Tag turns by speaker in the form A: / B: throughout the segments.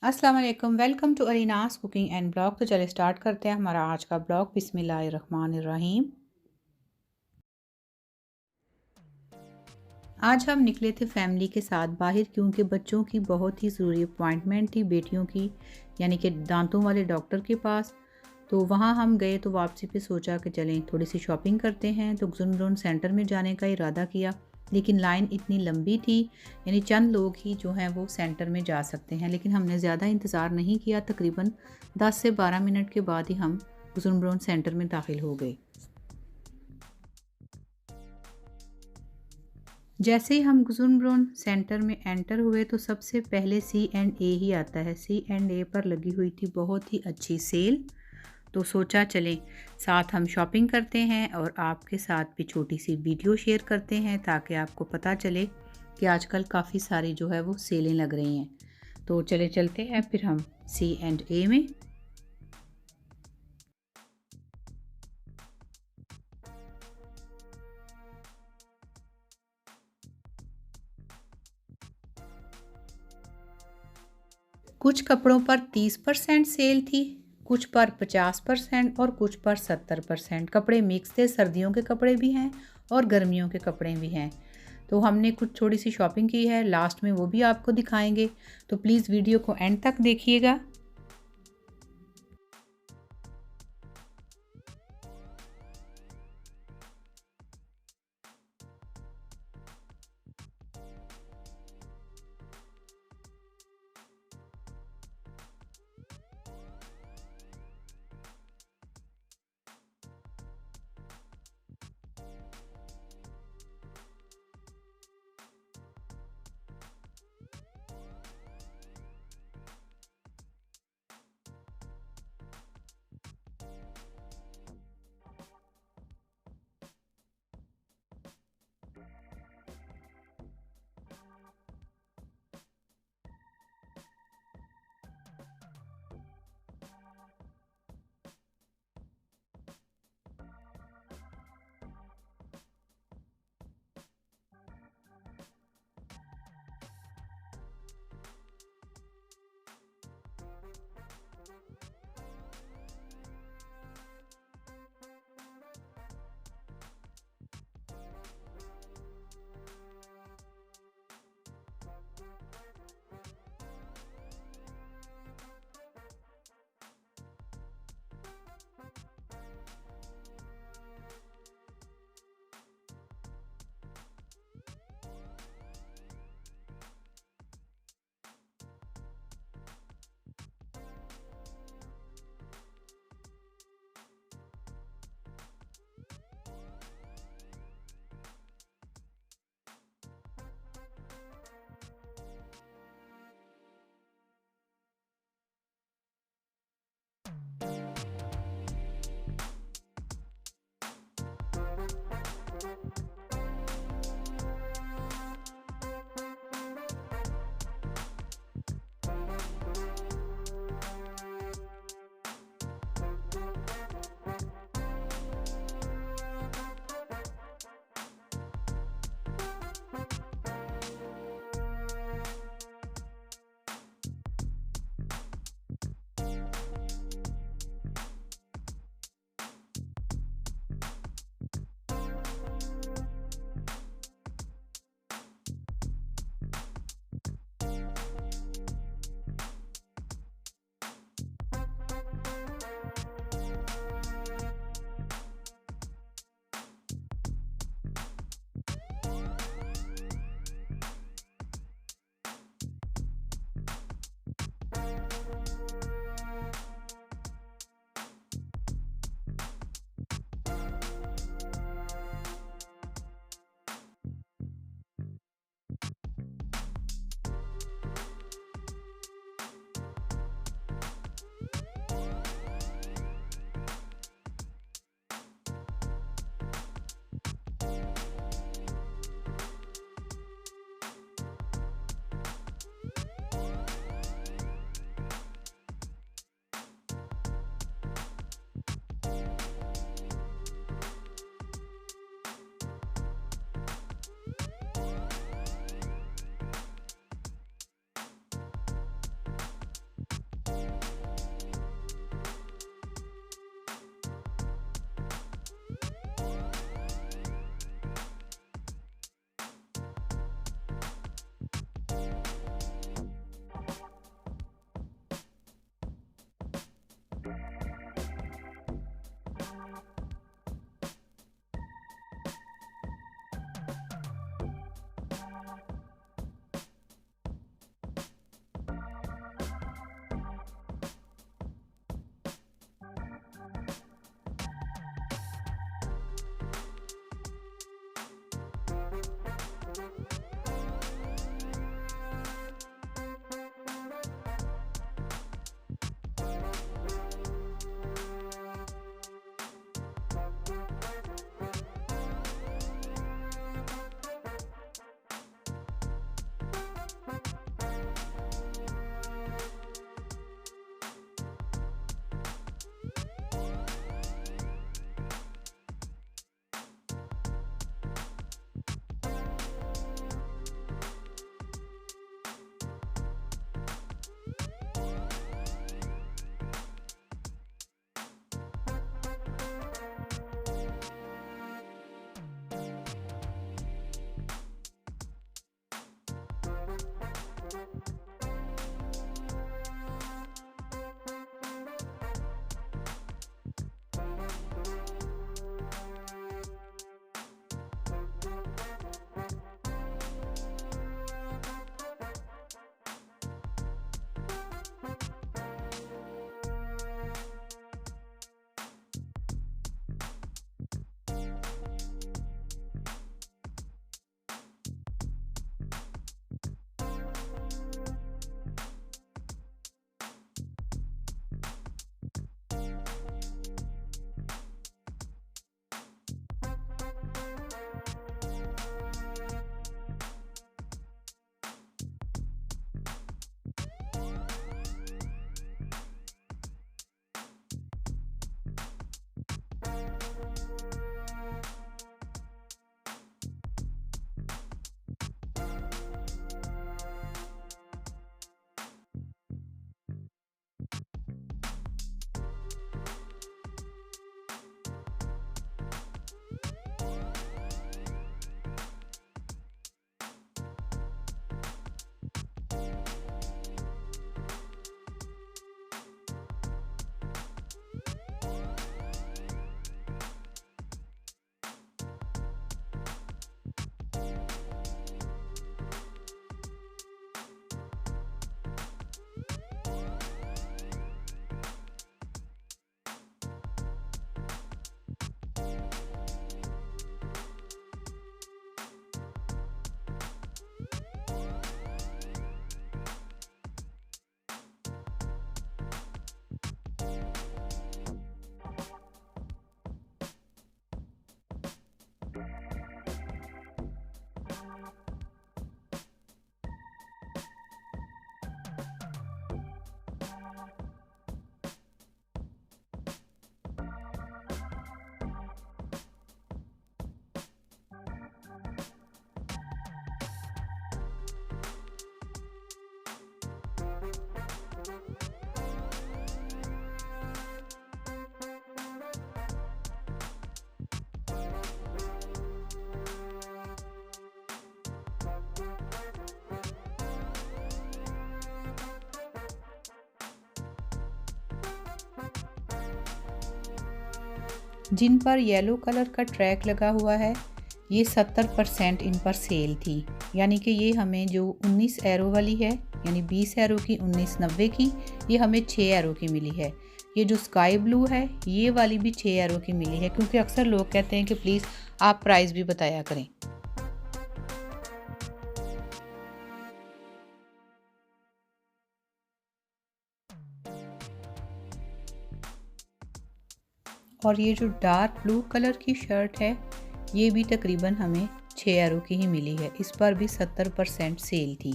A: अस्सलाम वालेकुम, welcome to Alina's cooking and blog. तो चले स्टार्ट करते हैं हमारा आज का ब्लॉग। बिस्मिल्लाहिर्रहमानिर्रहीम। आज हम निकले थे फैमिली के साथ बाहर, क्योंकि बच्चों की बहुत ही ज़रूरी अपॉइंटमेंट थी, बेटियों की, यानी कि दांतों वाले डॉक्टर के पास। तो वहाँ हम गए तो वापसी पे सोचा कि चलें थोड़ी सी शॉपिंग करते हैं। तो ब्रून सेंटर में जाने का इरादा किया, लेकिन लाइन इतनी लंबी थी, यानी चंद लोग ही जो हैं वो सेंटर में जा सकते हैं। लेकिन हमने ज़्यादा इंतज़ार नहीं किया, तकरीबन 10 से 12 मिनट के बाद ही हम ब्रून सेंटर में दाखिल हो गए। जैसे ही हम ब्रून सेंटर में एंटर हुए तो सबसे पहले C&A ही आता है। C&A पर लगी हुई थी बहुत ही अच्छी सेल। तो सोचा चलें साथ हम शॉपिंग करते हैं और आपके साथ भी छोटी सी वीडियो शेयर करते हैं, ताकि आपको पता चले कि आजकल काफ़ी सारी जो है वो सेलें लग रही हैं। तो चले चलते हैं फिर हम C&A में। कुछ कपड़ों पर 30% सेल थी, कुछ पर 50% और कुछ पर 70%। कपड़े मिक्स थे, सर्दियों के कपड़े भी हैं और गर्मियों के कपड़े भी हैं। तो हमने कुछ थोड़ी सी शॉपिंग की है, लास्ट में वो भी आपको दिखाएंगे। तो प्लीज़ वीडियो को एंड तक देखिएगा। जिन पर येलो कलर का ट्रैक लगा हुआ है ये 70% इन पर सेल थी, यानी कि ये हमें जो 19 एरो वाली है यानी 20 एरो की 1990 की, ये हमें 6 एरो की मिली है। ये जो स्काई ब्लू है ये वाली भी 6 एरो की मिली है, क्योंकि अक्सर लोग कहते हैं कि प्लीज़ आप प्राइस भी बताया करें। और ये जो डार्क ब्लू कलर की शर्ट है ये भी तकरीबन हमें 6 एरो की ही मिली है, इस पर भी 70% सेल थी।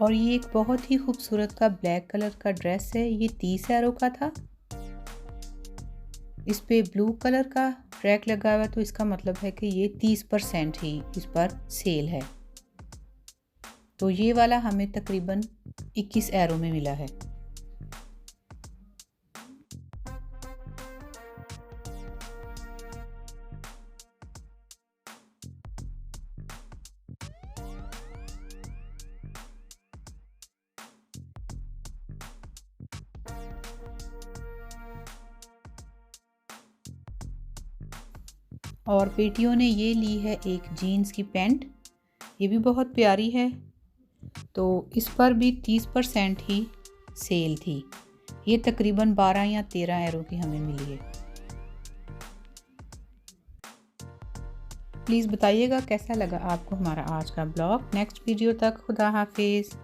A: और ये एक बहुत ही खूबसूरत का ब्लैक कलर का ड्रेस है, ये 30 एरो का था। इस पे ब्लू कलर का ट्रैक लगा हुआ है, तो इसका मतलब है कि ये 30% ही इस पर सेल है। तो ये वाला हमें तकरीबन 21 एरो में मिला है। और बेटियों ने ये ली है एक जीन्स की पैंट, ये भी बहुत प्यारी है। तो इस पर भी 30% ही सेल थी, ये तकरीबन 12 या 13 एरो की हमें मिली है। प्लीज़ बताइएगा कैसा लगा आपको हमारा आज का ब्लॉग। नेक्स्ट वीडियो तक खुदा हाफिज़।